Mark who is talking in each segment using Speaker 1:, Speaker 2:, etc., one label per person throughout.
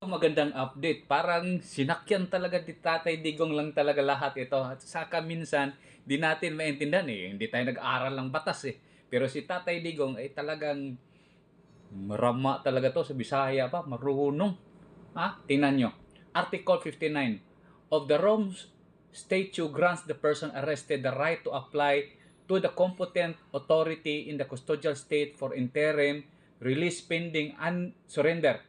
Speaker 1: Magandang update. Parang sinakyan talaga ni Tatay Digong lang talaga lahat ito. At saka minsan, di natin maintindihan eh. Hindi tayo nag-aral ng batas eh. Pero si Tatay Digong ay talagang marama talaga to sa Bisaya pa. Marunong. Ha? Tingnan nyo. Article 59 of the Rome Statute grants the person arrested the right to apply to the competent authority in the custodial state for interim release pending and surrender,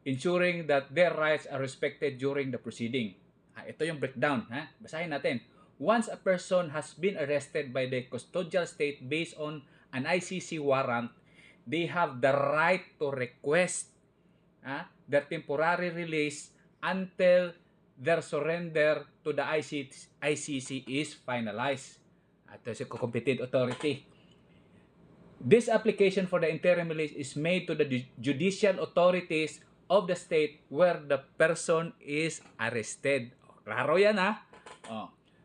Speaker 1: ensuring that their rights are respected during the proceeding. Ito yung breakdown. Basahin natin. Once a person has been arrested by the custodial state based on an ICC warrant, they have the right to request their temporary release until their surrender to the ICC is finalized. Ito si competent authority. This application for the interim release is made to the judicial authorities of the state where the person is arrested. Klaro yan ha?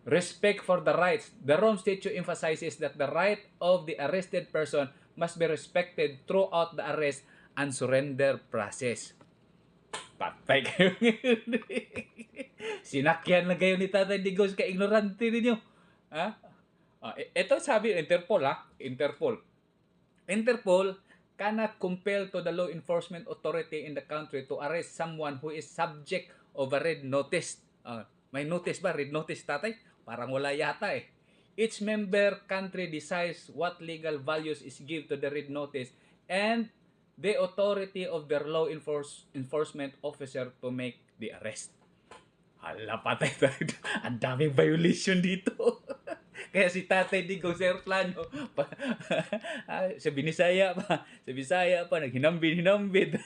Speaker 1: Respect for the rights. The Rome Statute emphasizes that the right of the arrested person must be respected throughout the arrest and surrender process. Patay kayo ngayon. Sinakyan na kayo ni Tatay Digos ka ignorante ninyo. Ito sabi Interpol Interpol cannot compel to the law enforcement authority in the country to arrest someone who is subject of a red notice. May notice ba? Red notice, tatay? Parang wala yata eh. Each member country decides what legal values is given to the red notice and the authority of their law enforcement officer to make the arrest. Hala, patay tayo. Ang daming violation dito. Kaya si Tatay Digong sa aeroplano, sa Bisaya pa, naghinambid.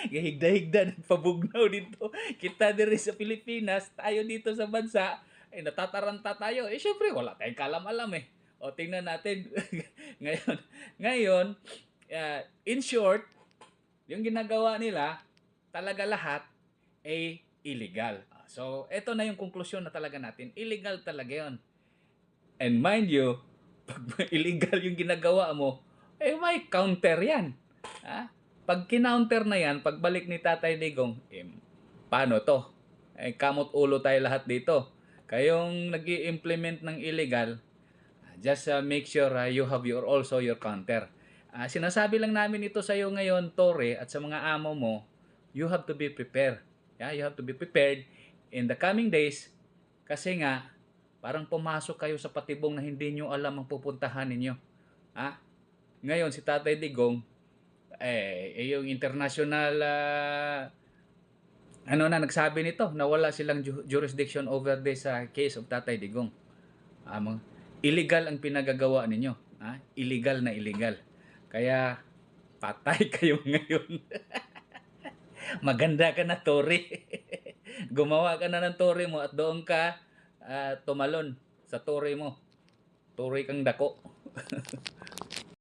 Speaker 1: Higda-higda, nagpabugnaw dito. Kita diri sa Pilipinas, tayo dito sa bansa, ay natataranta tayo. Syempre, wala tayong kalam-alam eh. O, tingnan natin. ngayon, in short, yung ginagawa nila, talaga lahat ay illegal. So, ito na yung konklusyon na talaga natin. Illegal talaga yun. And mind you, pag illegal yung ginagawa mo, may counter yan. Pag kinounter na yan, pagbalik ni Tatay Digong, paano to? Kamot ulo tayo lahat dito. Kayong nag-i-implement ng illegal, just make sure you have also your counter. Sinasabi lang namin ito sa iyo ngayon, Tore, at sa mga amo mo, you have to be prepared. You have to be prepared in the coming days kasi nga, parang pumasok kayo sa patibong na hindi nyo alam ang pupuntahan ninyo. Ngayon, si Tatay Digong, yung international, nagsabi nito, na wala silang jurisdiction over this case of Tatay Digong. Illegal ang pinagagawa ninyo. Illegal na illegal. Kaya, patay kayo ngayon. Maganda ka na, Tori. Gumawa ka na ng Tori mo at doon ka tumalon sa Tori mo. Tori kang dako.